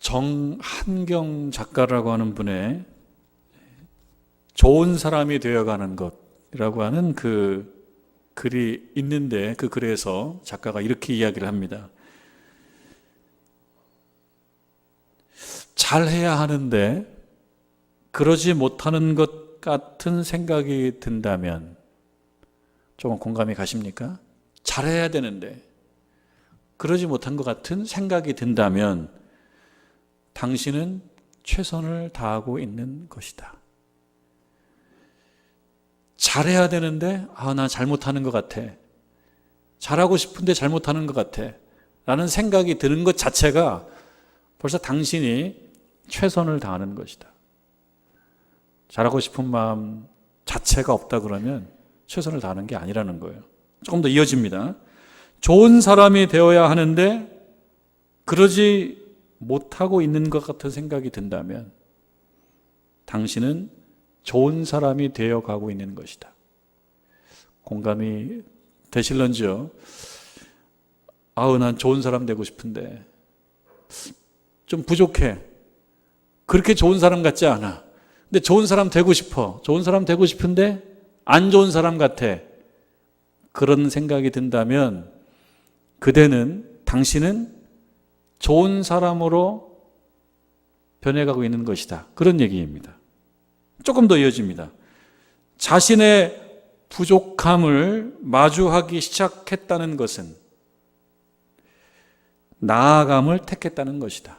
정한경 작가라고 하는 분의 좋은 사람이 되어가는 것이라고 하는 그 글이 있는데, 그 글에서 작가가 이렇게 이야기를 합니다. 잘해야 하는데 그러지 못하는 것 같은 생각이 든다면, 조금 공감이 가십니까? 잘해야 되는데 그러지 못한 것 같은 생각이 든다면 당신은 최선을 다하고 있는 것이다. 잘해야 되는데 나 잘못하는 것 같아, 잘하고 싶은데 잘못하는 것 같아 라는 생각이 드는 것 자체가 벌써 당신이 최선을 다하는 것이다. 잘하고 싶은 마음 자체가 없다 그러면 최선을 다하는 게 아니라는 거예요. 조금 더 이어집니다. 좋은 사람이 되어야 하는데 그러지 못하고 있는 것 같은 생각이 든다면 당신은 좋은 사람이 되어가고 있는 것이다. 공감이 되실런지요? 난 좋은 사람 되고 싶은데 좀 부족해. 그렇게 좋은 사람 같지 않아. 근데 좋은 사람 되고 싶어. 좋은 사람 되고 싶은데 안 좋은 사람 같아. 그런 생각이 든다면 당신은 좋은 사람으로 변해가고 있는 것이다. 그런 얘기입니다. 조금 더 이어집니다. 자신의 부족함을 마주하기 시작했다는 것은 나아감을 택했다는 것이다.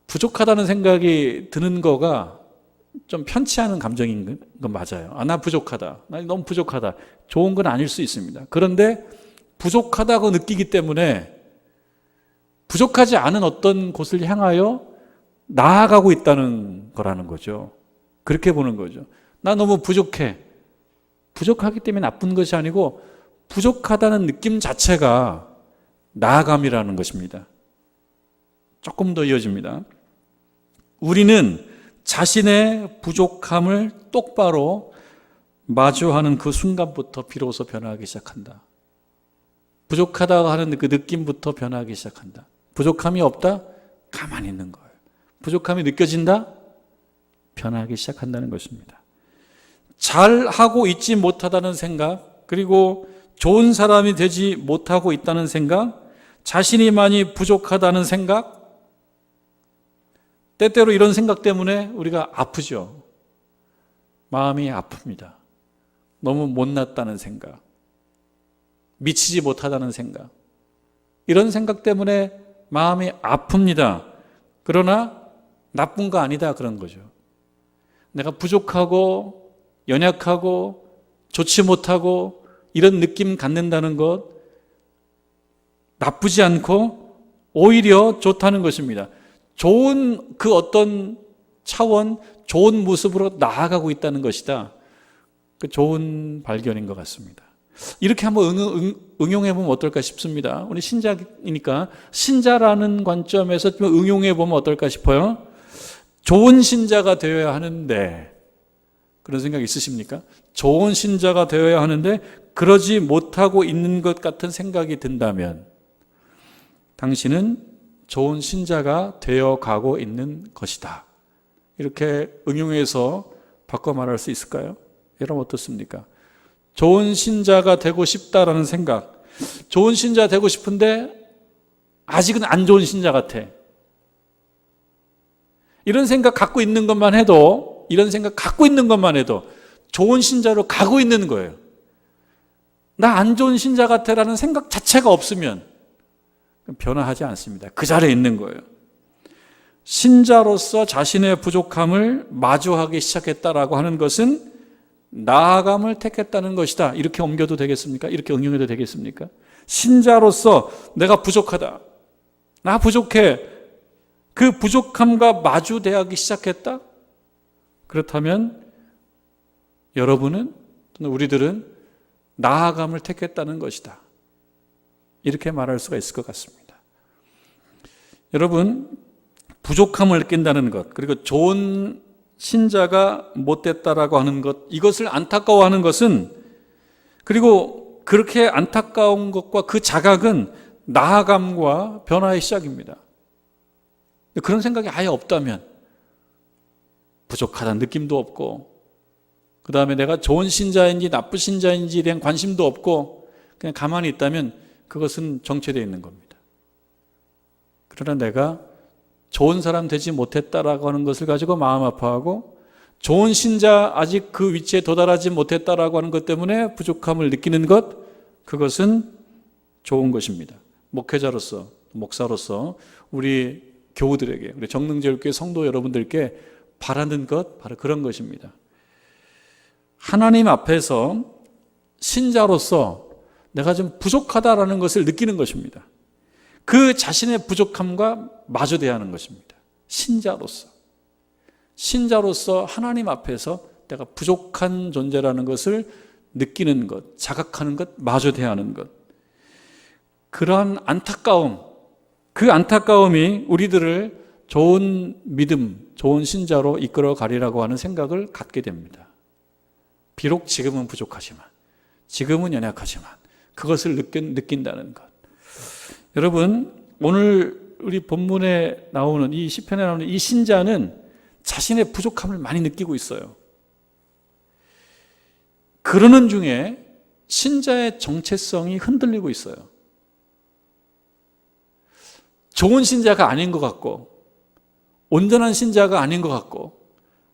부족하다는 생각이 드는 거가 좀 편치 않은 감정인 건 맞아요. 나 부족하다. 나 너무 부족하다. 좋은 건 아닐 수 있습니다. 그런데 부족하다고 느끼기 때문에 부족하지 않은 어떤 곳을 향하여 나아가고 있다는 거라는 거죠. 그렇게 보는 거죠. 나 너무 부족해. 부족하기 때문에 나쁜 것이 아니고 부족하다는 느낌 자체가 나아감이라는 것입니다. 조금 더 이어집니다. 우리는 자신의 부족함을 똑바로 마주하는 그 순간부터 비로소 변화하기 시작한다. 부족하다고 하는 그 느낌부터 변화하기 시작한다. 부족함이 없다? 가만히 있는 거예요. 부족함이 느껴진다? 변화하기 시작한다는 것입니다. 잘하고 있지 못하다는 생각, 그리고 좋은 사람이 되지 못하고 있다는 생각, 자신이 많이 부족하다는 생각, 때때로 이런 생각 때문에 우리가 아프죠. 마음이 아픕니다. 너무 못났다는 생각, 미치지 못하다는 생각, 이런 생각 때문에 마음이 아픕니다. 그러나 나쁜 거 아니다 그런 거죠. 내가 부족하고 연약하고 좋지 못하고 이런 느낌 갖는다는 것 나쁘지 않고 오히려 좋다는 것입니다. 좋은 그 어떤 차원, 좋은 모습으로 나아가고 있다는 것이다. 그 좋은 발견인 것 같습니다. 이렇게 한번 응용해 보면 어떨까 싶습니다. 우리 신자이니까 신자라는 관점에서 좀 응용해 보면 어떨까 싶어요. 좋은 신자가 되어야 하는데, 그런 생각 있으십니까? 좋은 신자가 되어야 하는데 그러지 못하고 있는 것 같은 생각이 든다면 당신은 좋은 신자가 되어가고 있는 것이다. 이렇게 응용해서 바꿔 말할 수 있을까요? 여러분 어떻습니까? 좋은 신자가 되고 싶다라는 생각, 좋은 신자 되고 싶은데 아직은 안 좋은 신자 같아. 이런 생각 갖고 있는 것만 해도, 좋은 신자로 가고 있는 거예요. 나 안 좋은 신자 같아라는 생각 자체가 없으면 변화하지 않습니다. 그 자리에 있는 거예요. 신자로서 자신의 부족함을 마주하기 시작했다라고 하는 것은 나아감을 택했다는 것이다. 이렇게 옮겨도 되겠습니까? 이렇게 응용해도 되겠습니까? 신자로서 내가 부족하다, 나 부족해, 그 부족함과 마주대하기 시작했다? 그렇다면 여러분은, 우리들은 나아감을 택했다는 것이다. 이렇게 말할 수가 있을 것 같습니다. 여러분, 부족함을 느낀다는 것, 그리고 좋은 신자가 못됐다라고 하는 것, 이것을 안타까워하는 것은, 그리고 그렇게 안타까운 것과 그 자각은 나아감과 변화의 시작입니다. 그런 생각이 아예 없다면 부족하다는 느낌도 없고, 그 다음에 내가 좋은 신자인지 나쁜 신자인지에 대한 관심도 없고 그냥 가만히 있다면 그것은 정체되어 있는 겁니다. 그러나 내가 좋은 사람 되지 못했다라고 하는 것을 가지고 마음 아파하고, 좋은 신자 아직 그 위치에 도달하지 못했다라고 하는 것 때문에 부족함을 느끼는 것, 그것은 좋은 것입니다. 목회자로서, 목사로서 우리 교우들에게, 우리 정릉제일교회 성도 여러분들께 바라는 것, 바로 그런 것입니다. 하나님 앞에서 신자로서 내가 좀 부족하다라는 것을 느끼는 것입니다. 그 자신의 부족함과 마주 대하는 것입니다. 신자로서 하나님 앞에서 내가 부족한 존재라는 것을 느끼는 것, 자각하는 것, 마주 대하는 것. 그러한 안타까움, 그 안타까움이 우리들을 좋은 믿음, 좋은 신자로 이끌어 가리라고 하는 생각을 갖게 됩니다. 비록 지금은 부족하지만, 지금은 연약하지만 그것을 느낀다는 것. 여러분, 오늘 우리 본문에 나오는 이 시편에 나오는 이 신자는 자신의 부족함을 많이 느끼고 있어요. 그러는 중에 신자의 정체성이 흔들리고 있어요. 좋은 신자가 아닌 것 같고, 온전한 신자가 아닌 것 같고,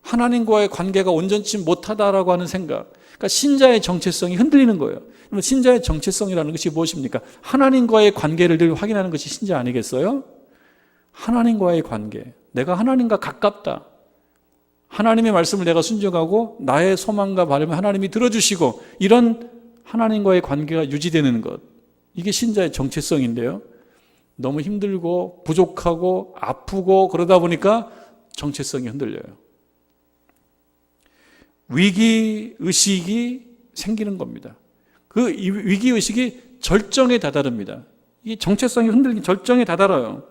하나님과의 관계가 온전치 못하다라고 하는 생각, 그러니까 신자의 정체성이 흔들리는 거예요. 그럼 신자의 정체성이라는 것이 무엇입니까? 하나님과의 관계를 늘 확인하는 것이 신자 아니겠어요? 하나님과의 관계, 내가 하나님과 가깝다, 하나님의 말씀을 내가 순종하고 나의 소망과 바람을 하나님이 들어주시고, 이런 하나님과의 관계가 유지되는 것, 이게 신자의 정체성인데요, 너무 힘들고 부족하고 아프고 그러다 보니까 정체성이 흔들려요. 위기의식이 생기는 겁니다. 그 위기의식이 절정에 다다릅니다. 이 정체성이 흔들리기 절정에 다다라요.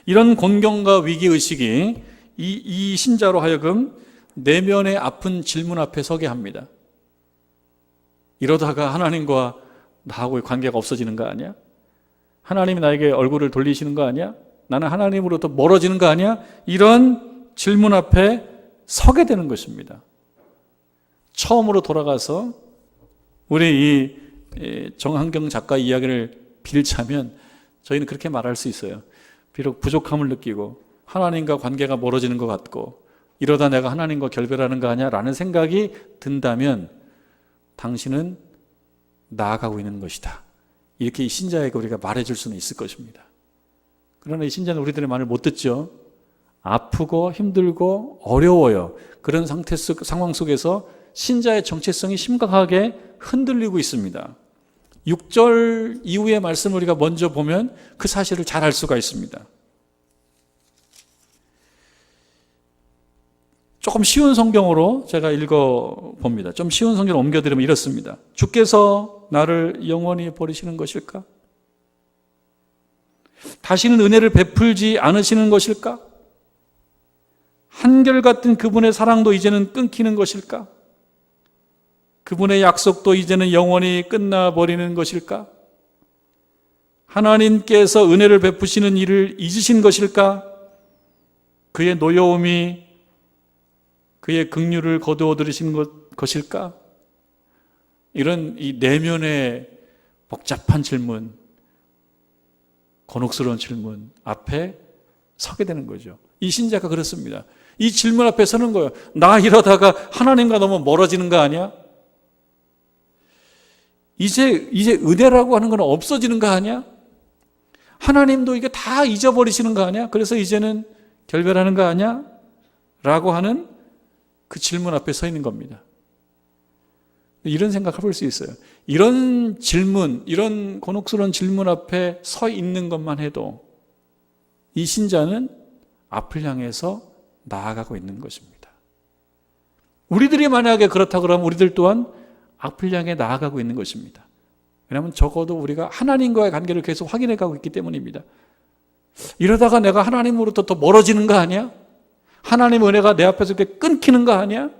이런 곤경과 위기의식이 이 신자로 하여금 내면의 아픈 질문 앞에 서게 합니다. 이러다가 하나님과 나하고의 관계가 없어지는 거 아니야? 하나님이 나에게 얼굴을 돌리시는 거 아니야? 나는 하나님으로부터 멀어지는 거 아니야? 이런 질문 앞에 서게 되는 것입니다. 처음으로 돌아가서 우리 이 정한경 작가 이야기를 빌자면 저희는 그렇게 말할 수 있어요. 비록 부족함을 느끼고 하나님과 관계가 멀어지는 것 같고 이러다 내가 하나님과 결별하는 거 아니야? 라는 생각이 든다면 당신은 나아가고 있는 것이다. 이렇게 이 신자에게 우리가 말해줄 수는 있을 것입니다. 그러나 이 신자는 우리들의 말을 못 듣죠. 아프고 힘들고 어려워요. 그런 상황 속에서 신자의 정체성이 심각하게 흔들리고 있습니다. 6절 이후의 말씀을 우리가 먼저 보면 그 사실을 잘 알 수가 있습니다. 조금 쉬운 성경으로 제가 읽어봅니다. 좀 쉬운 성경을 옮겨드리면 이렇습니다. 주께서 나를 영원히 버리시는 것일까? 다시는 은혜를 베풀지 않으시는 것일까? 한결같은 그분의 사랑도 이제는 끊기는 것일까? 그분의 약속도 이제는 영원히 끝나버리는 것일까? 하나님께서 은혜를 베푸시는 일을 잊으신 것일까? 그의 노여움이 그의 긍휼을 거두어 들으신 것일까? 이런 이 내면의 복잡한 질문, 곤혹스러운 질문 앞에 서게 되는 거죠. 이 신자가 그렇습니다. 이 질문 앞에 서는 거예요. 나 이러다가 하나님과 너무 멀어지는 거 아니야? 이제 은혜라고 하는 건 없어지는 거 아니야? 하나님도 이게 다 잊어버리시는 거 아니야? 그래서 이제는 결별하는 거 아니야? 라고 하는 그 질문 앞에 서 있는 겁니다. 이런 생각 해볼 수 있어요. 이런 질문, 이런 곤혹스러운 질문 앞에 서 있는 것만 해도 이 신자는 앞을 향해서 나아가고 있는 것입니다. 우리들이 만약에 그렇다 그러면 우리들 또한 앞을 향해 나아가고 있는 것입니다. 왜냐하면 적어도 우리가 하나님과의 관계를 계속 확인해 가고 있기 때문입니다. 이러다가 내가 하나님으로부터 더 멀어지는 거 아니야? 하나님의 은혜가 내 앞에서 이렇게 끊기는 거 아니야?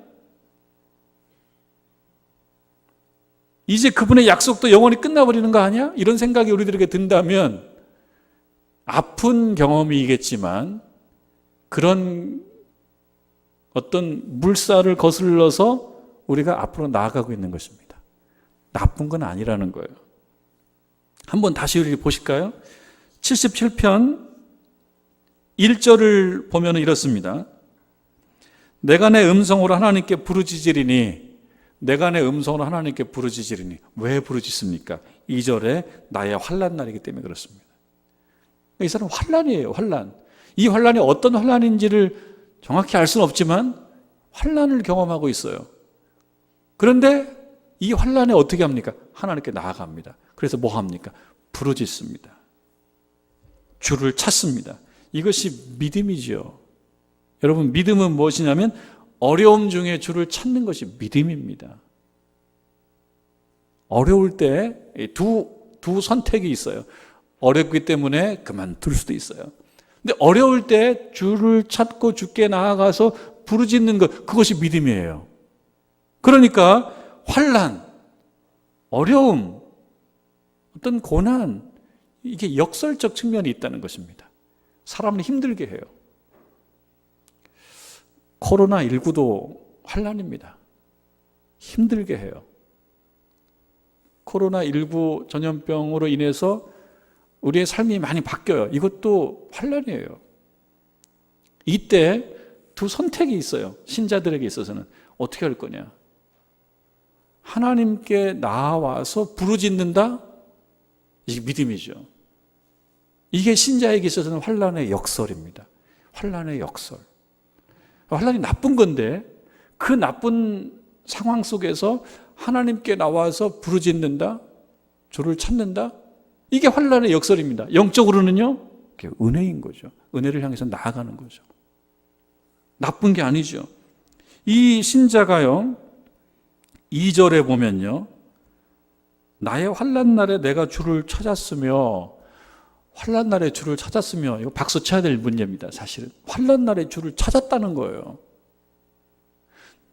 이제 그분의 약속도 영원히 끝나버리는 거 아니야? 이런 생각이 우리들에게 든다면 아픈 경험이겠지만 그런 어떤 물살을 거슬러서 우리가 앞으로 나아가고 있는 것입니다. 나쁜 건 아니라는 거예요. 한번 다시 우리 보실까요? 77편 1절을 보면 이렇습니다. 내가 내 음성으로 하나님께 부르짖으리니, 내가 내 음성으로 하나님께 부르짖으리니. 왜 부르짖습니까? 2절에 나의 환난 날이기 때문에 그렇습니다. 이 사람은 환난이에요. 환난. 이 환난이 어떤 환난인지를 정확히 알 수는 없지만 환난을 경험하고 있어요. 그런데 이 환난에 어떻게 합니까? 하나님께 나아갑니다. 그래서 뭐 합니까? 부르짖습니다. 주를 찾습니다. 이것이 믿음이죠. 여러분, 믿음은 무엇이냐면 어려움 중에 주를 찾는 것이 믿음입니다. 어려울 때 두 선택이 있어요. 어렵기 때문에 그만둘 수도 있어요. 근데 어려울 때 주를 찾고 주께 나아가서 부르짖는 것, 그것이 믿음이에요. 그러니까 환난, 어려움, 어떤 고난, 이게 역설적 측면이 있다는 것입니다. 사람을 힘들게 해요. 코로나19도 환난입니다. 힘들게 해요. 코로나19 전염병으로 인해서 우리의 삶이 많이 바뀌어요. 이것도 환난이에요. 이때 두 선택이 있어요. 신자들에게 있어서는. 어떻게 할 거냐? 하나님께 나와서 부르짖는다? 이게 믿음이죠. 이게 신자에게 있어서는 환난의 역설입니다. 환난의 역설. 환난이 나쁜 건데 그 나쁜 상황 속에서 하나님께 나와서 부르짖는다? 주를 찾는다? 이게 환난의 역설입니다. 영적으로는요, 은혜인 거죠. 은혜를 향해서 나아가는 거죠. 나쁜 게 아니죠. 이 신자가요, 2절에 보면요, 나의 환난 날에 내가 주를 찾았으며, 환난 날에 주를 찾았으며, 이거 박수 쳐야 될 문제입니다. 사실은 환난 날에 주를 찾았다는 거예요.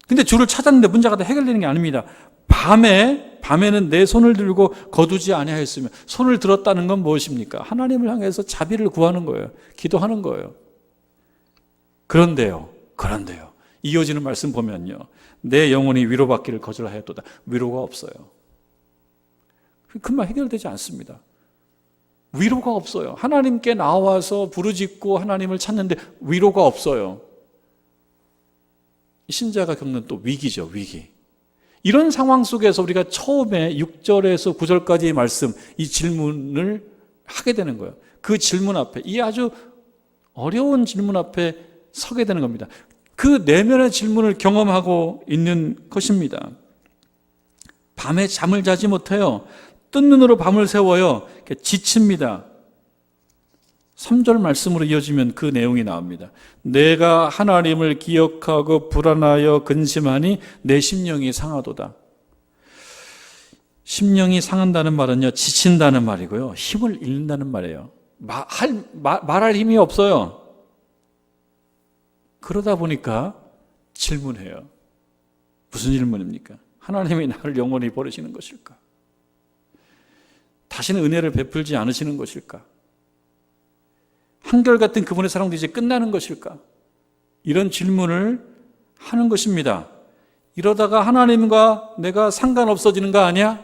근데 주를 찾았는데 문제가 다 해결되는 게 아닙니다. 밤에는 내 손을 들고 거두지 아니하였으며, 손을 들었다는 건 무엇입니까? 하나님을 향해서 자비를 구하는 거예요. 기도하는 거예요. 그런데요, 이어지는 말씀 보면요, 내 영혼이 위로받기를 거절하였도다. 위로가 없어요. 금방 해결되지 않습니다. 위로가 없어요. 하나님께 나와서 부르짖고 하나님을 찾는데 위로가 없어요. 신자가 겪는 또 위기죠, 위기. 이런 상황 속에서 우리가 처음에 6절에서 9절까지의 말씀, 이 질문을 하게 되는 거예요. 그 질문 앞에, 이 아주 어려운 질문 앞에 서게 되는 겁니다. 그 내면의 질문을 경험하고 있는 것입니다. 밤에 잠을 자지 못해요. 뜬 눈으로 밤을 새워요. 지칩니다. 3절 말씀으로 이어지면 그 내용이 나옵니다. 내가 하나님을 기억하고 불안하여 근심하니 내 심령이 상하도다. 심령이 상한다는 말은요, 지친다는 말이고요, 힘을 잃는다는 말이에요. 말할 힘이 없어요. 그러다 보니까 질문해요. 무슨 질문입니까? 하나님이 나를 영원히 버리시는 것일까? 다시는 은혜를 베풀지 않으시는 것일까? 한결같은 그분의 사랑도 이제 끝나는 것일까? 이런 질문을 하는 것입니다. 이러다가 하나님과 내가 상관없어지는 거 아니야?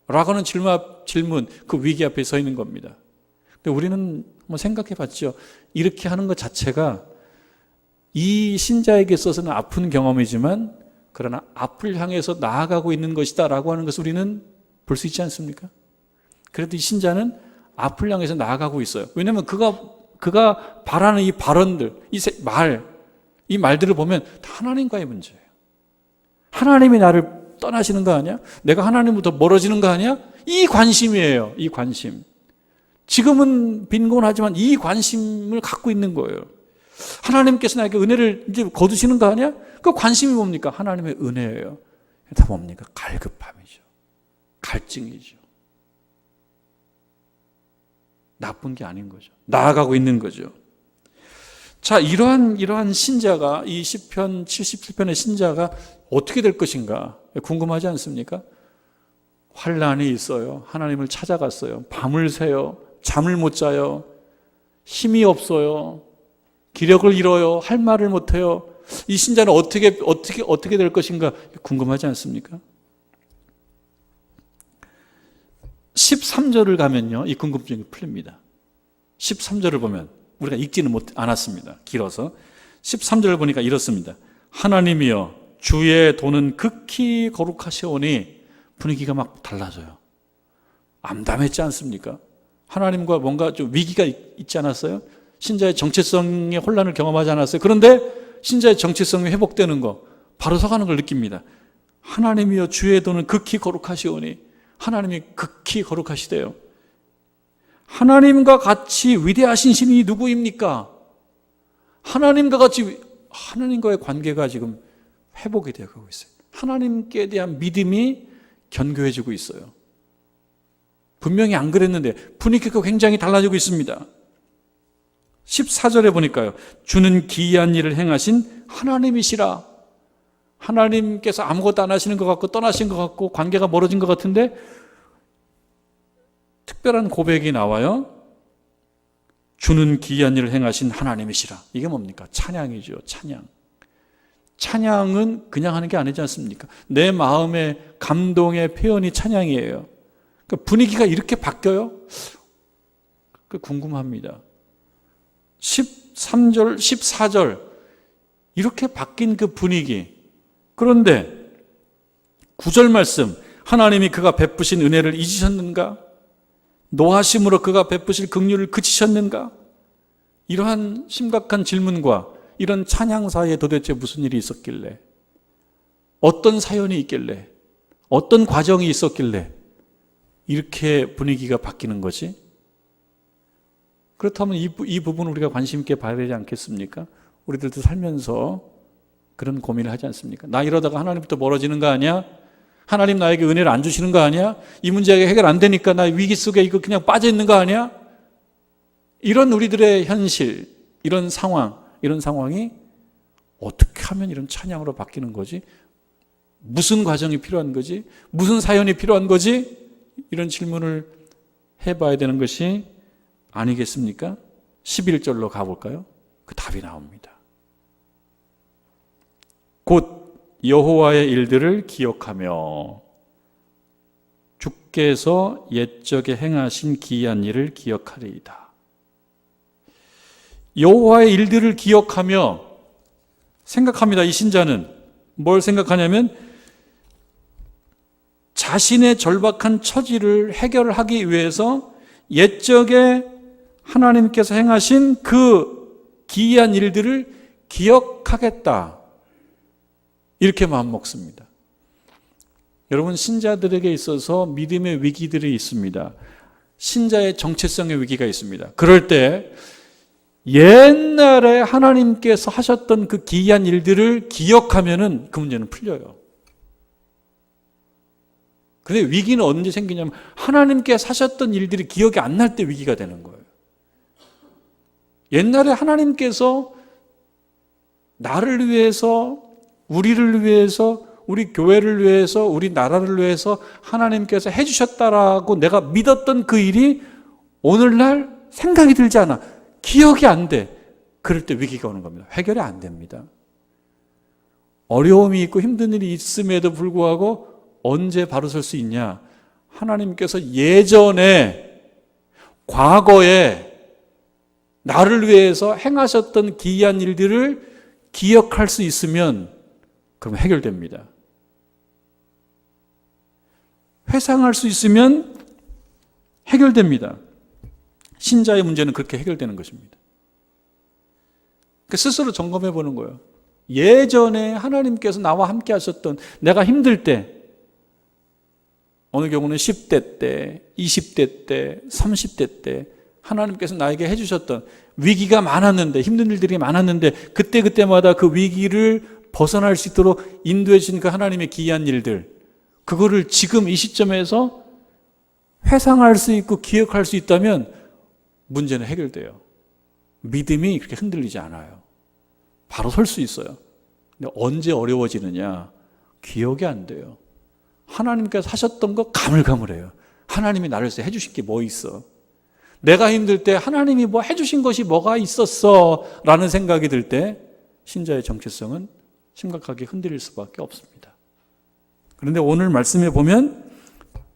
라고 하는 질문, 그 위기 앞에 서 있는 겁니다. 근데 우리는 한번 생각해 봤죠. 이렇게 하는 것 자체가 이 신자에게 있어서는 아픈 경험이지만, 그러나 앞을 향해서 나아가고 있는 것이다 라고 하는 것을 우리는 볼 수 있지 않습니까? 그래도 이 신자는 앞을 향해서 나아가고 있어요. 왜냐하면 그가 바라는 이 발언들, 이 말들을 보면 다 하나님과의 문제예요. 하나님이 나를 떠나시는 거 아니야? 내가 하나님부터 멀어지는 거 아니야? 이 관심이에요. 이 관심. 지금은 빈곤하지만 이 관심을 갖고 있는 거예요. 하나님께서 나에게 은혜를 이제 거두시는 거 아니야? 그 관심이 뭡니까? 하나님의 은혜예요. 다 뭡니까? 갈급함이죠. 갈증이죠. 나쁜 게 아닌 거죠. 나아가고 있는 거죠. 자, 이러한 신자가, 이 시편 77편의 신자가 어떻게 될 것인가 궁금하지 않습니까? 환난이 있어요. 하나님을 찾아갔어요. 밤을 새요. 잠을 못 자요. 힘이 없어요. 기력을 잃어요. 할 말을 못 해요. 이 신자는 어떻게 될 것인가 궁금하지 않습니까? 13절을 가면요, 이 궁금증이 풀립니다. 13절을 보면 우리가 읽지는 않았습니다. 길어서 13절을 보니까 이렇습니다. 하나님이여 주의 도는 극히 거룩하시오니, 분위기가 막 달라져요. 암담했지 않습니까? 하나님과 뭔가 좀 위기가 있지 않았어요? 신자의 정체성의 혼란을 경험하지 않았어요? 그런데 신자의 정체성이 회복되는 거, 바로 서가는 걸 느낍니다. 하나님이여 주의 도는 극히 거룩하시오니, 하나님이 극히 거룩하시대요. 하나님과 같이 위대하신 신이 누구입니까? 하나님과의 관계가 지금 회복이 되어가고 있어요. 하나님께 대한 믿음이 견고해지고 있어요. 분명히 안 그랬는데 분위기가 굉장히 달라지고 있습니다. 14절에 보니까요, 주는 기이한 일을 행하신 하나님이시라. 하나님께서 아무것도 안 하시는 것 같고 떠나신 것 같고 관계가 멀어진 것 같은데 특별한 고백이 나와요. 주는 기이한 일을 행하신 하나님이시라. 이게 뭡니까? 찬양이죠. 찬양. 찬양은 그냥 하는 게 아니지 않습니까? 내 마음의 감동의 표현이 찬양이에요. 그러니까 분위기가 이렇게 바뀌어요? 궁금합니다. 13절, 14절 이렇게 바뀐 그 분위기. 그런데 9절 말씀, 하나님이 그가 베푸신 은혜를 잊으셨는가? 노하심으로 그가 베푸실 긍휼을 그치셨는가? 이러한 심각한 질문과 이런 찬양 사이에 도대체 무슨 일이 있었길래, 어떤 사연이 있길래, 어떤 과정이 있었길래 이렇게 분위기가 바뀌는 거지? 그렇다면 이 부분 우리가 관심 있게 봐야 되지 않겠습니까? 우리들도 살면서 그런 고민을 하지 않습니까? 나 이러다가 하나님부터 멀어지는 거 아니야? 하나님 나에게 은혜를 안 주시는 거 아니야? 이 문제가 해결 안 되니까 나 위기 속에 이거 그냥 빠져 있는 거 아니야? 이런 우리들의 현실, 이런 상황이 어떻게 하면 이런 찬양으로 바뀌는 거지? 무슨 과정이 필요한 거지? 무슨 사연이 필요한 거지? 이런 질문을 해봐야 되는 것이 아니겠습니까? 11절로 가볼까요? 그 답이 나옵니다. 곧 여호와의 일들을 기억하며 주께서 옛적에 행하신 기이한 일을 기억하리이다. 여호와의 일들을 기억하며 생각합니다. 이 신자는 뭘 생각하냐면 자신의 절박한 처지를 해결하기 위해서 옛적에 하나님께서 행하신 그 기이한 일들을 기억하겠다, 이렇게 마음먹습니다. 여러분, 신자들에게 있어서 믿음의 위기들이 있습니다. 신자의 정체성의 위기가 있습니다. 그럴 때 옛날에 하나님께서 하셨던 그 기이한 일들을 기억하면은 그 문제는 풀려요. 그런데 위기는 언제 생기냐면 하나님께서 하셨던 일들이 기억이 안 날 때 위기가 되는 거예요. 옛날에 하나님께서 나를 위해서, 우리를 위해서, 우리 교회를 위해서, 우리 나라를 위해서 하나님께서 해주셨다라고 내가 믿었던 그 일이 오늘날 생각이 들지 않아. 기억이 안 돼. 그럴 때 위기가 오는 겁니다. 해결이 안 됩니다. 어려움이 있고 힘든 일이 있음에도 불구하고 언제 바로 설 수 있냐? 하나님께서 예전에, 과거에 나를 위해서 행하셨던 기이한 일들을 기억할 수 있으면 그럼 해결됩니다. 회상할 수 있으면 해결됩니다. 신자의 문제는 그렇게 해결되는 것입니다. 스스로 점검해 보는 거예요. 예전에 하나님께서 나와 함께 하셨던, 내가 힘들 때, 어느 경우는 10대 때, 20대 때, 30대 때 하나님께서 나에게 해주셨던, 위기가 많았는데, 힘든 일들이 많았는데 그때마다 그 위기를 벗어날 수 있도록 인도해 주신 그 하나님의 기이한 일들, 그거를 지금 이 시점에서 회상할 수 있고 기억할 수 있다면 문제는 해결돼요. 믿음이 그렇게 흔들리지 않아요. 바로 설 수 있어요. 근데 언제 어려워지느냐? 기억이 안 돼요. 하나님께서 하셨던 거 가물가물해요. 하나님이 나를 위해서 해주신 게 뭐 있어? 내가 힘들 때 하나님이 뭐 해주신 것이 뭐가 있었어? 라는 생각이 들 때 신자의 정체성은 심각하게 흔들릴 수밖에 없습니다. 그런데 오늘 말씀에 보면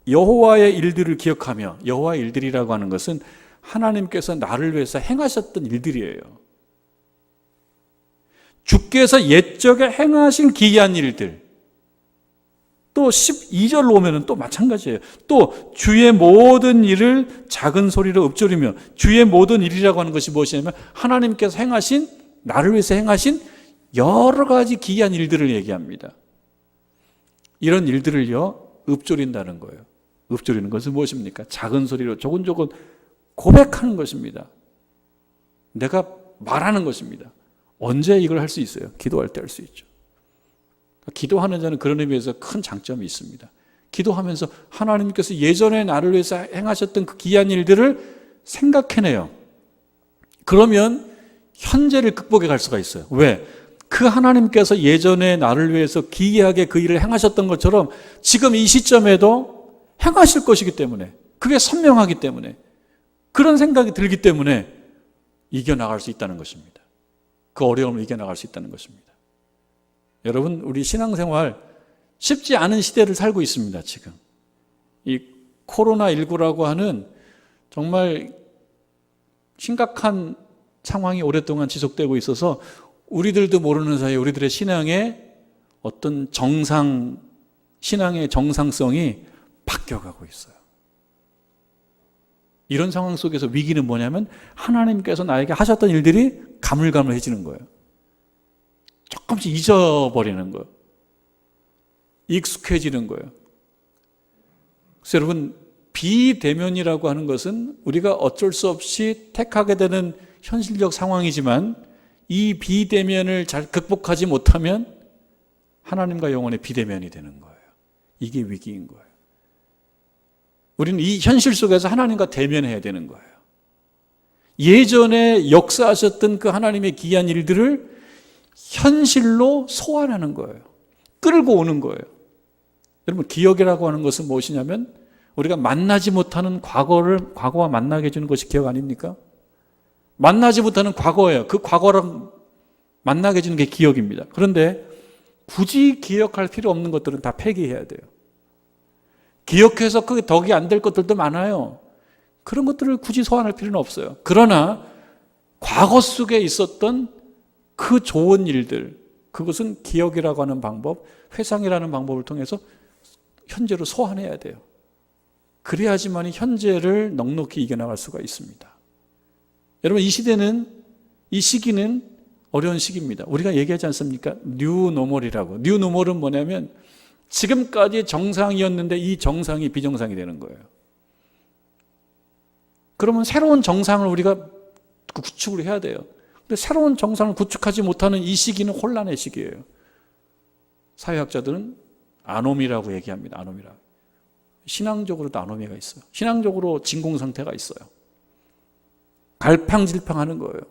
여호와의 일들을 기억하며, 여호와의 일들이라고 하는 것은 하나님께서 나를 위해서 행하셨던 일들이에요. 주께서 옛적에 행하신 기이한 일들. 또 12절로 오면은 또 마찬가지예요. 또 주의 모든 일을 작은 소리로 읊조리며, 주의 모든 일이라고 하는 것이 무엇이냐면 하나님께서 행하신, 나를 위해서 행하신 여러 가지 기이한 일들을 얘기합니다. 이런 일들을요 읊조린다는 거예요. 읊조리는 것은 무엇입니까? 작은 소리로 조근조근 고백하는 것입니다. 내가 말하는 것입니다. 언제 이걸 할 수 있어요? 기도할 때 할 수 있죠. 기도하는 자는 그런 의미에서 큰 장점이 있습니다. 기도하면서 하나님께서 예전에 나를 위해서 행하셨던 그 기이한 일들을 생각해내요. 그러면 현재를 극복해 갈 수가 있어요. 왜? 그 하나님께서 예전에 나를 위해서 기이하게 그 일을 행하셨던 것처럼 지금 이 시점에도 행하실 것이기 때문에, 그게 선명하기 때문에, 그런 생각이 들기 때문에 이겨나갈 수 있다는 것입니다. 그 어려움을 이겨나갈 수 있다는 것입니다. 여러분, 우리 신앙생활 쉽지 않은 시대를 살고 있습니다. 지금 이 코로나19라고 하는 정말 심각한 상황이 오랫동안 지속되고 있어서 우리들도 모르는 사이에 우리들의 신앙의 어떤 신앙의 정상성이 바뀌어가고 있어요. 이런 상황 속에서 위기는 뭐냐면 하나님께서 나에게 하셨던 일들이 가물가물해지는 거예요. 조금씩 잊어버리는 거예요. 익숙해지는 거예요. 그래서 여러분, 비대면이라고 하는 것은 우리가 어쩔 수 없이 택하게 되는 현실적 상황이지만 이 비대면을 잘 극복하지 못하면 하나님과 영혼의 비대면이 되는 거예요. 이게 위기인 거예요. 우리는 이 현실 속에서 하나님과 대면해야 되는 거예요. 예전에 역사하셨던 그 하나님의 기이한 일들을 현실로 소환하는 거예요. 끌고 오는 거예요. 여러분, 기억이라고 하는 것은 무엇이냐면 우리가 만나지 못하는 과거와 만나게 해주는 것이 기억 아닙니까? 만나지 못하는 과거예요. 그 과거랑 만나게 해주는 게 기억입니다. 그런데 굳이 기억할 필요 없는 것들은 다 폐기해야 돼요. 기억해서 그게 덕이 안 될 것들도 많아요. 그런 것들을 굳이 소환할 필요는 없어요. 그러나 과거 속에 있었던 그 좋은 일들, 그것은 기억이라고 하는 방법, 회상이라는 방법을 통해서 현재로 소환해야 돼요. 그래야지만 현재를 넉넉히 이겨나갈 수가 있습니다. 여러분, 이 시기는 어려운 시기입니다. 우리가 얘기하지 않습니까? 뉴노멀이라고. 뉴노멀은 뭐냐면 지금까지 정상이었는데 이 정상이 비정상이 되는 거예요. 그러면 새로운 정상을 우리가 구축을 해야 돼요. 근데 새로운 정상을 구축하지 못하는 이 시기는 혼란의 시기예요. 사회학자들은 아노미라고 얘기합니다. 아노미라고. 신앙적으로도 아노미가 있어요. 신앙적으로 진공 상태가 있어요. 갈팡질팡하는 거예요.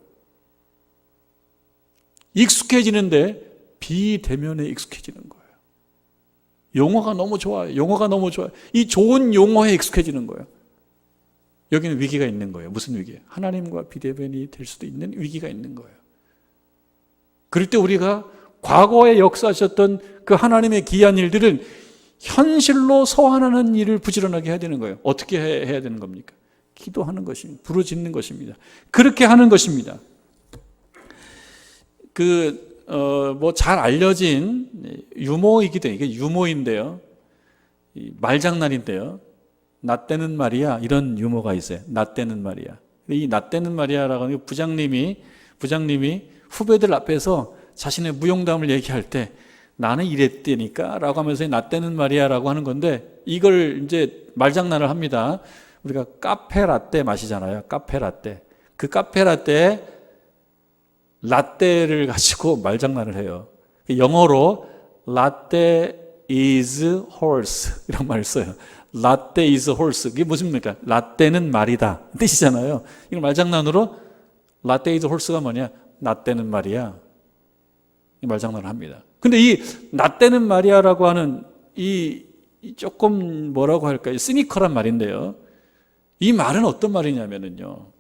익숙해지는데 비대면에 익숙해지는 거예요. 용어가 너무 좋아요. 용어가 너무 좋아요. 이 좋은 용어에 익숙해지는 거예요. 여기는 위기가 있는 거예요. 무슨 위기예요? 하나님과 비대면이 될 수도 있는 위기가 있는 거예요. 그럴 때 우리가 과거에 역사하셨던 그 하나님의 기이한 일들을 현실로 소환하는 일을 부지런하게 해야 되는 거예요. 어떻게 해야 되는 겁니까? 기도하는 것입니다. 부르짖는 것입니다. 그렇게 하는 것입니다. 잘 알려진 유머이기도 해요. 이게 유머인데요. 말장난인데요. 나 때는 말이야, 이런 유머가 있어요. 나 때는 말이야. 이 나 때는 말이야라고 하는 게 부장님이 후배들 앞에서 자신의 무용담을 얘기할 때 나는 이랬다니까 라고 하면서 나 때는 말이야라고 하는 건데, 이걸 이제 말장난을 합니다. 우리가 카페라떼 마시잖아요. 카페라떼. 그 카페라떼에 라떼를 가지고 말장난을 해요. 영어로 라떼 is horse 이런 말을 써요. 라떼 is horse. 이게 무슨입니까? 라떼는 말이다 뜻이잖아요. 이걸 말장난으로 라떼 is horse가 뭐냐? 나 때는 말이야. 이 말장난을 합니다. 근데 이 나 때는 말이야라고 하는 이 조금 뭐라고 할까요? 시니컬한 말인데요. 이 말은 어떤 말이냐면요.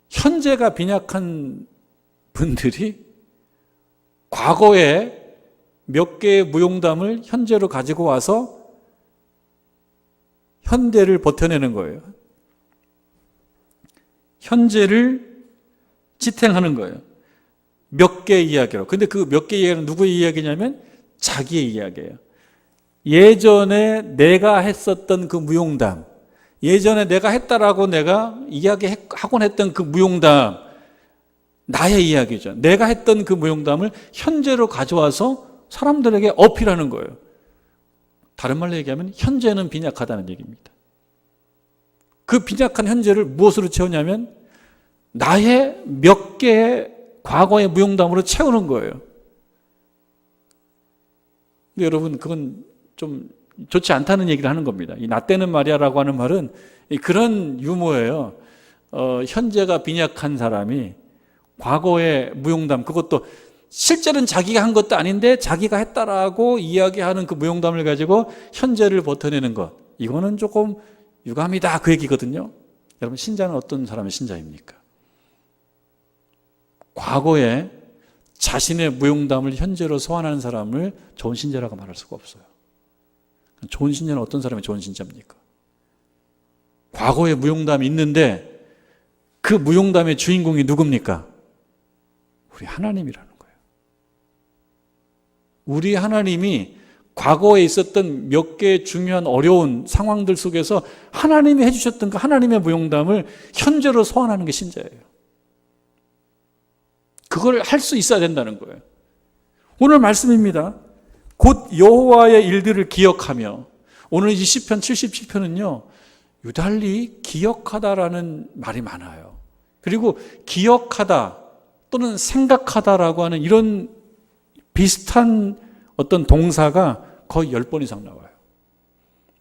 현재가 빈약한 분들이 과거에 몇 개의 무용담을 현재로 가지고 와서 현대를 버텨내는 거예요. 현재를 지탱하는 거예요. 몇 개의 이야기로. 근데 그 몇 개의 이야기는 누구의 이야기냐면 자기의 이야기예요. 예전에 내가 했었던 그 무용담, 예전에 내가 했다라고 내가 이야기하곤 했던 그 무용담, 나의 이야기죠. 내가 했던 그 무용담을 현재로 가져와서 사람들에게 어필하는 거예요. 다른 말로 얘기하면 현재는 빈약하다는 얘기입니다. 그 빈약한 현재를 무엇으로 채우냐면 나의 몇 개의 과거의 무용담으로 채우는 거예요. 근데 여러분, 그건 좀 좋지 않다는 얘기를 하는 겁니다. 이 나 때는 말이야라고 하는 말은 그런 유머예요. 현재가 빈약한 사람이 과거의 무용담, 그것도 실제는 자기가 한 것도 아닌데 자기가 했다라고 이야기하는 그 무용담을 가지고 현재를 버텨내는 것, 이거는 조금 유감이다, 그 얘기거든요. 여러분, 신자는 어떤 사람의 신자입니까? 과거에 자신의 무용담을 현재로 소환하는 사람을 좋은 신자라고 말할 수가 없어요. 좋은 신자는 어떤 사람이 좋은 신자입니까? 과거에 무용담이 있는데 그 무용담의 주인공이 누굽니까? 우리 하나님이라는 거예요. 우리 하나님이 과거에 있었던 몇 개의 중요한 어려운 상황들 속에서 하나님이 해주셨던 그 하나님의 무용담을 현재로 소환하는 게 신자예요. 그걸 할 수 있어야 된다는 거예요. 오늘 말씀입니다. 곧 여호와의 일들을 기억하며, 오늘 이 시편 77편은요 유달리 기억하다라는 말이 많아요. 그리고 기억하다 또는 생각하다라고 하는 이런 비슷한 어떤 동사가 거의 10번 이상 나와요.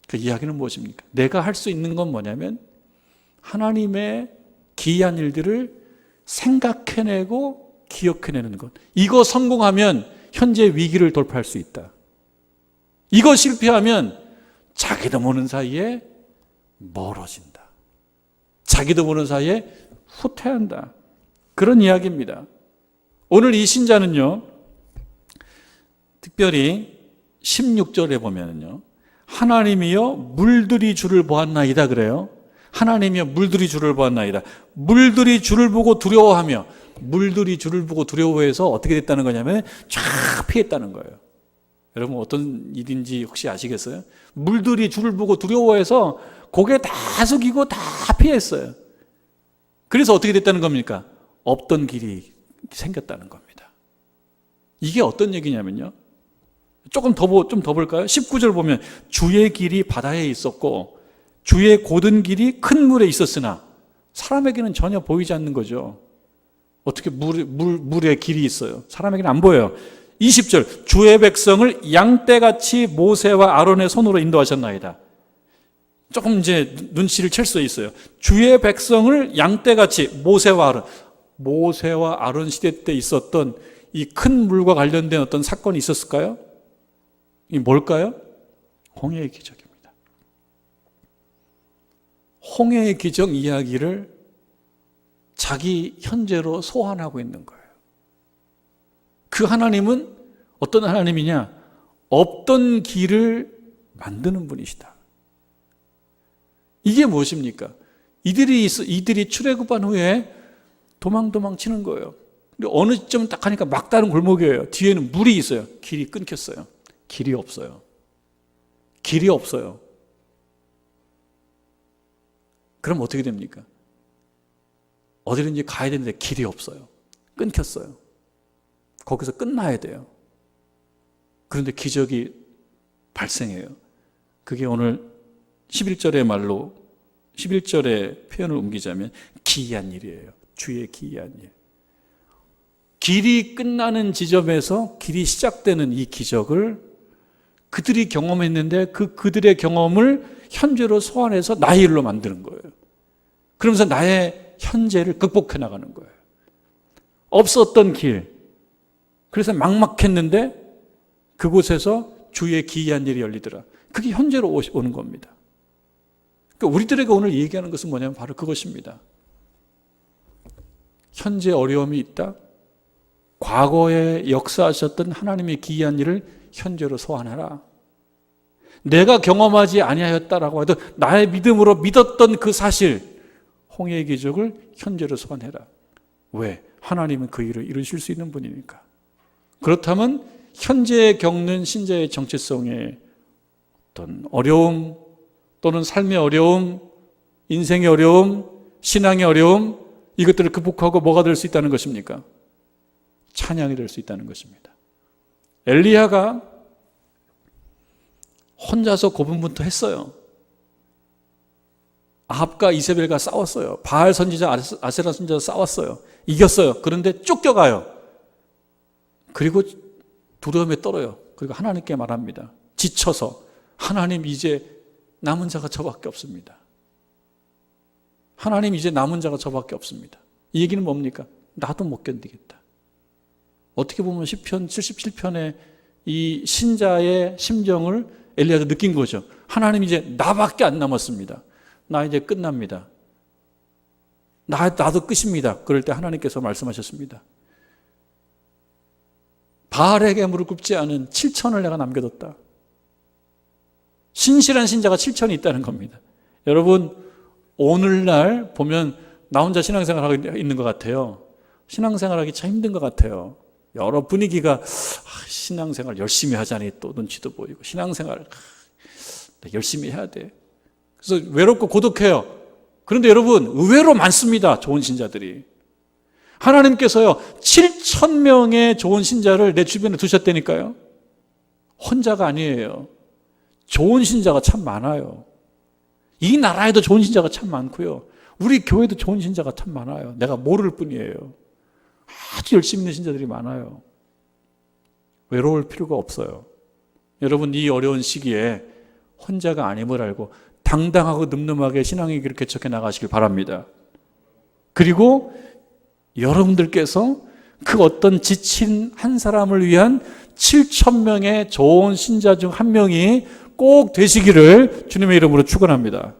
그 이야기는 무엇입니까? 내가 할 수 있는 건 뭐냐면 하나님의 기이한 일들을 생각해내고 기억해내는 것. 이거 성공하면 현재 위기를 돌파할 수 있다. 이거 실패하면 자기도 모르는 사이에 멀어진다. 자기도 모르는 사이에 후퇴한다. 그런 이야기입니다. 오늘 이 신자는요, 특별히 16절에 보면요, 하나님이여 물들이 주를 보았나이다 그래요. 하나님이여 물들이 주를 보았나이다. 물들이 주를 보고 두려워하며, 물들이 주를 보고 두려워해서 어떻게 됐다는 거냐면 쫙 피했다는 거예요. 여러분, 어떤 일인지 혹시 아시겠어요? 물들이 주를 보고 두려워해서 고개 다 숙이고 다 피했어요. 그래서 어떻게 됐다는 겁니까? 없던 길이 생겼다는 겁니다. 이게 어떤 얘기냐면요, 좀 더 볼까요? 19절 보면 주의 길이 바다에 있었고 주의 곧은 길이 큰 물에 있었으나, 사람에게는 전혀 보이지 않는 거죠. 어떻게 물에 길이 있어요? 사람에게는 안 보여요. 20절, 주의 백성을 양떼같이 모세와 아론의 손으로 인도하셨나이다. 조금 이제 눈치를 챌 수 있어요. 주의 백성을 양떼같이, 모세와 아론 시대 때 있었던 이 큰 물과 관련된 어떤 사건이 있었을까요? 이 뭘까요? 홍해의 기적입니다. 홍해의 기적 이야기를 자기 현재로 소환하고 있는 거예요. 그 하나님은 어떤 하나님이냐? 없던 길을 만드는 분이시다. 이게 무엇입니까? 이들이 출애굽한 후에 도망 치는 거예요. 근데 어느 시점 딱 하니까 막다른 골목이에요. 뒤에는 물이 있어요. 길이 끊겼어요. 길이 없어요. 길이 없어요. 그럼 어떻게 됩니까? 어디든지 가야 되는데 길이 없어요. 끊겼어요. 거기서 끝나야 돼요. 그런데 기적이 발생해요. 그게 오늘 11절의 말로, 11절의 표현을 옮기자면 기이한 일이에요. 주의 기이한 일. 길이 끝나는 지점에서 길이 시작되는 이 기적을 그들이 경험했는데 그들의 경험을 현재로 소환해서 나의 일로 만드는 거예요. 그러면서 나의 현재를 극복해 나가는 거예요. 없었던 길, 그래서 막막했는데 그곳에서 주위에 기이한 일이 열리더라. 그게 현재로 오는 겁니다. 그러니까 우리들에게 오늘 얘기하는 것은 뭐냐면 바로 그것입니다. 현재 어려움이 있다. 과거에 역사하셨던 하나님의 기이한 일을 현재로 소환하라. 내가 경험하지 아니하였다라고 해도 나의 믿음으로 믿었던 그 사실, 홍해의 기적을 현재로 소환해라. 왜? 하나님은 그 일을 이루실 수 있는 분이니까. 그렇다면 현재에 겪는 신자의 정체성의 어떤 어려움 또는 삶의 어려움, 인생의 어려움, 신앙의 어려움, 이것들을 극복하고 뭐가 될 수 있다는 것입니까? 찬양이 될 수 있다는 것입니다. 엘리야가 혼자서 고분분투했어요. 아합과 이세벨과 싸웠어요. 바알 선지자, 아세라 선지자 싸웠어요. 이겼어요. 그런데 쫓겨가요. 그리고 두려움에 떨어요. 그리고 하나님께 말합니다. 지쳐서 하나님 이제 남은 자가 저밖에 없습니다. 하나님 이제 남은 자가 저밖에 없습니다. 이 얘기는 뭡니까? 나도 못 견디겠다. 어떻게 보면 시편 77편의 이 신자의 심정을 엘리야도 느낀 거죠. 하나님 이제 나밖에 안 남았습니다. 나 이제 끝납니다. 나도 끝입니다. 그럴 때 하나님께서 말씀하셨습니다. 바알에게 무릎 꿇지 않은 7천을 내가 남겨뒀다. 신실한 신자가 7천이 있다는 겁니다. 여러분, 오늘날 보면 나 혼자 신앙생활하고 있는 것 같아요. 신앙생활하기 참 힘든 것 같아요. 여러 분위기가 신앙생활 열심히 하자니 또 눈치도 보이고 신앙생활 열심히 해야 돼. 그래서 외롭고 고독해요. 그런데 여러분 의외로 많습니다. 좋은 신자들이. 하나님께서요 7,000명의 좋은 신자를 내 주변에 두셨다니까요. 혼자가 아니에요. 좋은 신자가 참 많아요. 이 나라에도 좋은 신자가 참 많고요. 우리 교회도 좋은 신자가 참 많아요. 내가 모를 뿐이에요. 아주 열심히 있는 신자들이 많아요. 외로울 필요가 없어요. 여러분 이 어려운 시기에 혼자가 아님을 알고 당당하고 늠름하게 신앙의 길을 개척해 나가시길 바랍니다. 그리고 여러분들께서 그 어떤 지친 한 사람을 위한 7,000명의 좋은 신자 중 한 명이 꼭 되시기를 주님의 이름으로 축원합니다.